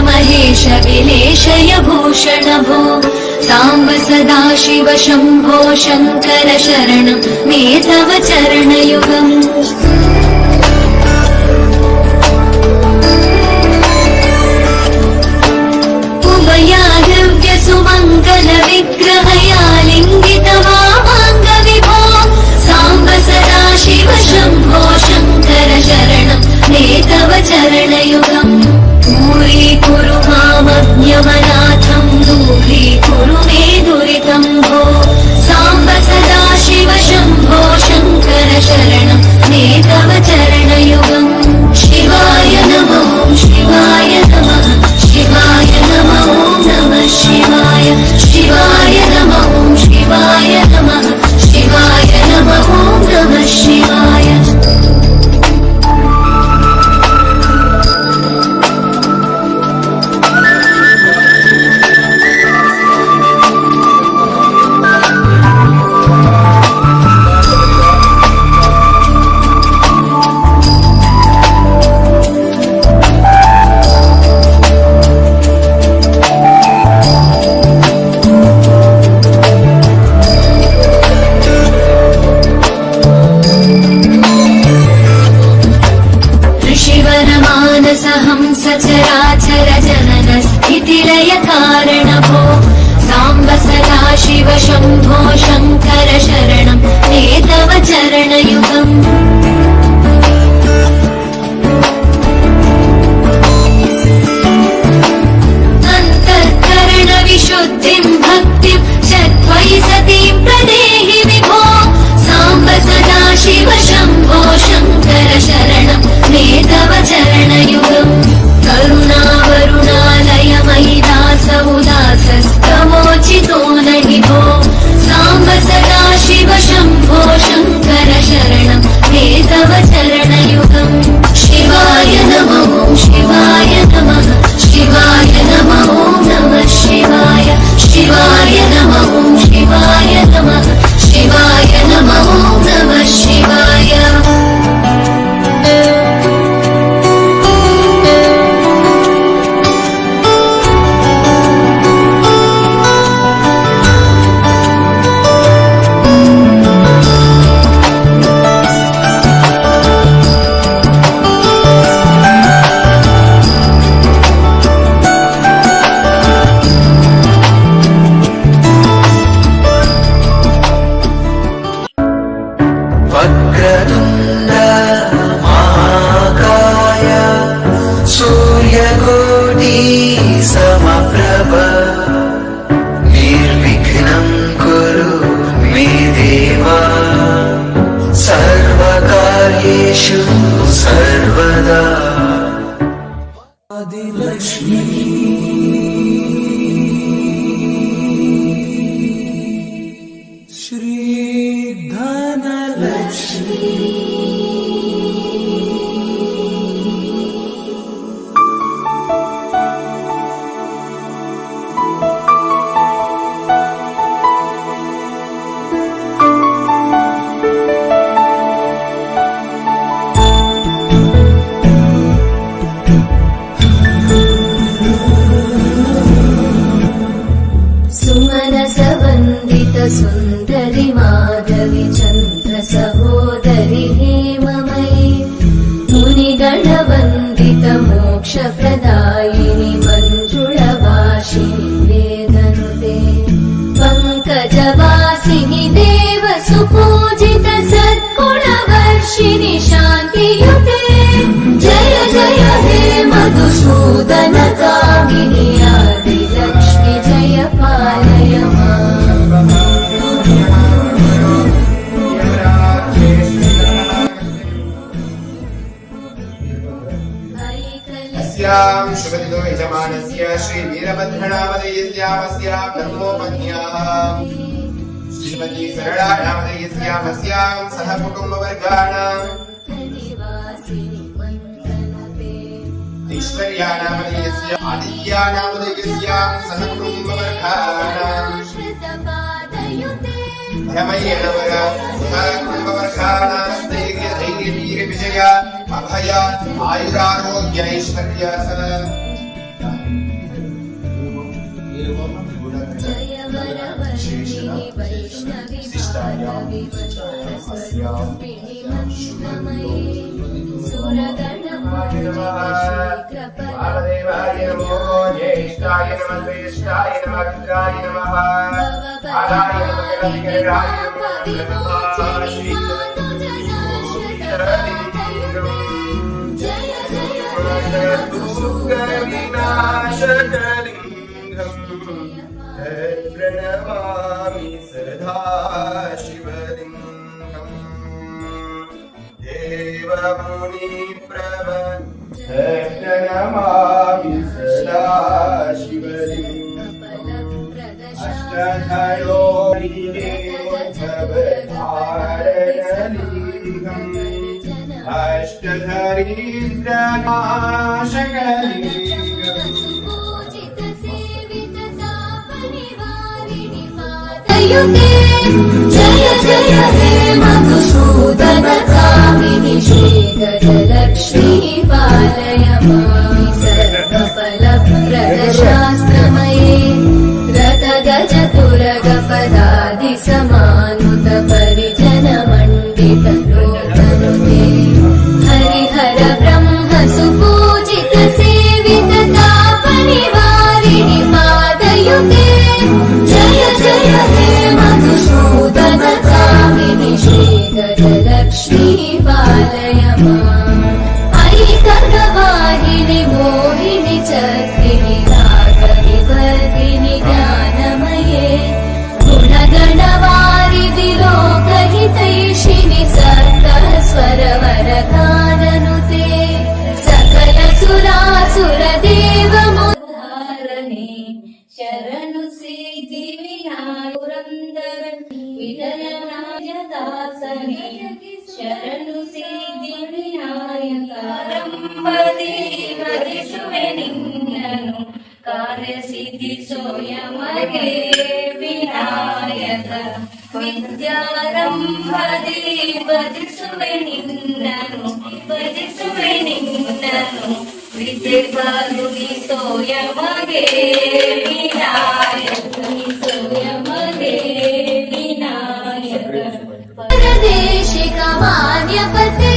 महेश विलेशय भूषण भो साम्ब सदा शिव शम्भो शङ्कर शरणं मे तव चरणयुगम् उभयादिव्य सुमङ्गल विग्रहया लिङ्गित वामाङ्ग विभो साम्ब सदा शिव शम्भो शङ्कर शरणं मे तव चरणयुगम् दूरीकुरु मामज्ञमनाथं दूरीकुरु मे दुरितं भो साम्ब सदा शिव शम्भो शङ्कर शरणं मे तव चरणयुगम् शिवाय नमो शिवाय नमः शिवाय नमो नमः शिवाय शिवाय नमो शिवाय नमः शिवाय नमो नमः शिवाय सचराचर जनन स्थितिलय कारण भो साम्ब सदा शिव शम्भो शङ्कर शरणं मे तव चरणयुगम् अन्तःकरण विशुद्धिं भक्तिं चत्वयि सतीं प्रदेहि विभो साम्ब सदा शिव शम्भो शङ्कर शरणं मे तव चरणयुगम् करुणावरुणालय मयि दास उदासस्तमोचितो नहि भो साम्ब सदा शिव शम्भो शङ्कर शरणं मे तव चरणयुगम् शिवाय नमो शिवाय नमः शिवाय नमो नमः शिवाय शिवाय नमो शिवाय नमः शिवाय नमो नमः शिवाय सर्वदा आदिलक्ष्मी श्री धनलक्ष्मी सुन्दरि माधवी चन्द्र सहोदरि हेममयि मुनिगणवन्दित मोक्षप्रदायिनि मञ्जुळवासिनि वेदनुते पङ्कजवासिनि देव सुपूजित सद्गुणवर्षिणि शान्तियुते जय जय हे मधुसूदन कामिनि आदिलक्ष्मि जय पालय माम् शुभदिनो यजमानस्य श्री वीरभद्रनामधेयस्यामस्यां धर्मोपन्याः श्रीमती सरलानामधेयस्यामस्यां सह कुटुम्बवर्गाणां ऐश्वर्यानामधेयस्य आदित्यानामधेयस्यां सह कुटुम्बवर्गाणां भ्रमयेणवर सह कुटुम्बवर्गाणां धैर्य विजय अभय आयुरारोग्य ऐश्वर्य शिष्टायां अस्यां वामदेवाय नमो ज्येष्ठाय नमः श्रेष्ठाय नमः रुद्राय नमः आदाय नमः विग्रहाय प्रणमामि सदा शिवलिङ्गम् प्रणमामि सदा शिवलिङ्गम् अष्टधरो देवोद्धवधारणलिङ्गम् अष्टधरीन्द्रनाशकलिङ्गम् जय जय हे मधुसूदन कामिनि श्रीगजलक्ष्मी पालय मां सर्वफलप्रदशास्त्रमये रथगज तुरगपदादि समानुत परिजन मण्डित लोकनुते हरिहर ब्रह्म सुपूजित सेवित तापनिवारिणि पादयुते जय जय हे मधुसूदन कामिनि श्रीगजलक्ष्मी पालय माम् ऐककवाहिनि मोहिनि चक्रिणि रागविवर्धिनि ज्ञानमये गुणगणवारिधि लोकहितैषिणि सप्तस्वरवरगाननुते सकल सुरासुरदेवमुद्धारणे शरणु सिद्धि विनायक विजयनायदासने शरणु सिद्धि विनायक ರಂಭದೇವರಿಸುವೆ ನಿನ್ನನು ಕಾರ್ಯಸಿದ್ಧಿ ಸೋಯಮಗೆ ವಿನಾಯಕ ವಿದ್ಯಾರಂಭದಿ ಬದಿಸುವೆ ನಿನ್ನನು ವಿದ್ಯೆ ಬಾಲುನಿ ಸೋಯಮಗೆ ವಿನಾಯಕ ಸೋಯಮಗೆ ವಿನಾಯಕ परदेशिक मान्यपते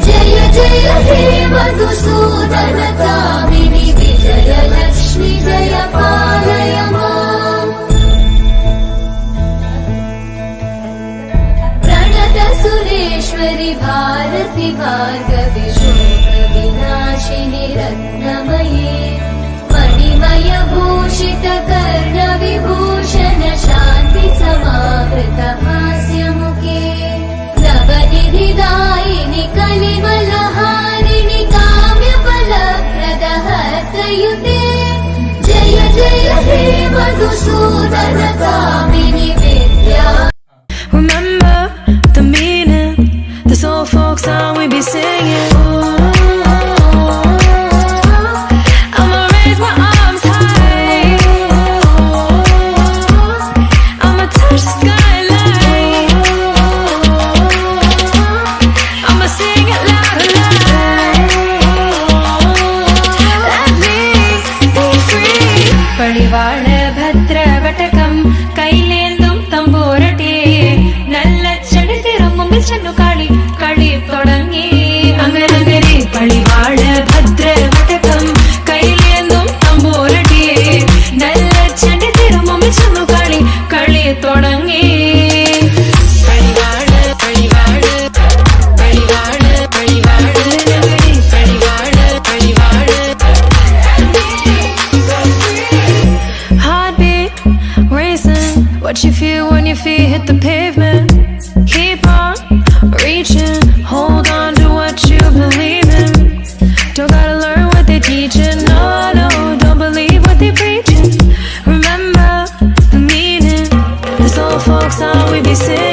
जय जय हे मधुसूदन कामिनि विजयलक्ष्मी जय पालय माम् प्रणत सुरेश्वरि भारति भार्गवि शोक विनाशिनि रत्नमये मणिमय भूषित कर्ण विभूषण शान्ति समावृत हास्यमुखे नवनिधिदायिनि कलिमलहारिणि काम्यफलप्रदहस्तयुते जय जय हे मधुसूदन कामिनि विद्या Remember the meaning, this old folk song we be singing. I'ma raise my arms high, I'ma touch the skyline, I'ma sing it loud and loud. Let me be free. परिवार भद्रवटकं कैलेन्दुं तम्बूरटे നല്ല ചടിതിറങ്ങുമ്പോൾ ചെന്നുകാളി കളി തുടങ്ങി അങ്ങനെ പളിവാള് ഭദ്രവടകം കൈലേന്തും തമ്പൂരടി നല്ല ചടിതിറങ്ങുമ്പോൾ ചെന്നുകാളി കളി തുടങ്ങി പളിവാള് പളിവാള് പളിവാള് പളിവാള് പളിവാള് പളിവാള് Heartbeat racing, what you feel when your feet hit the pavement. Keep on reaching, hold on to what you believe in. Don't gotta learn what they teaching, no, no, don't believe what they preaching. Remember the meaning, this old folk song we be singing.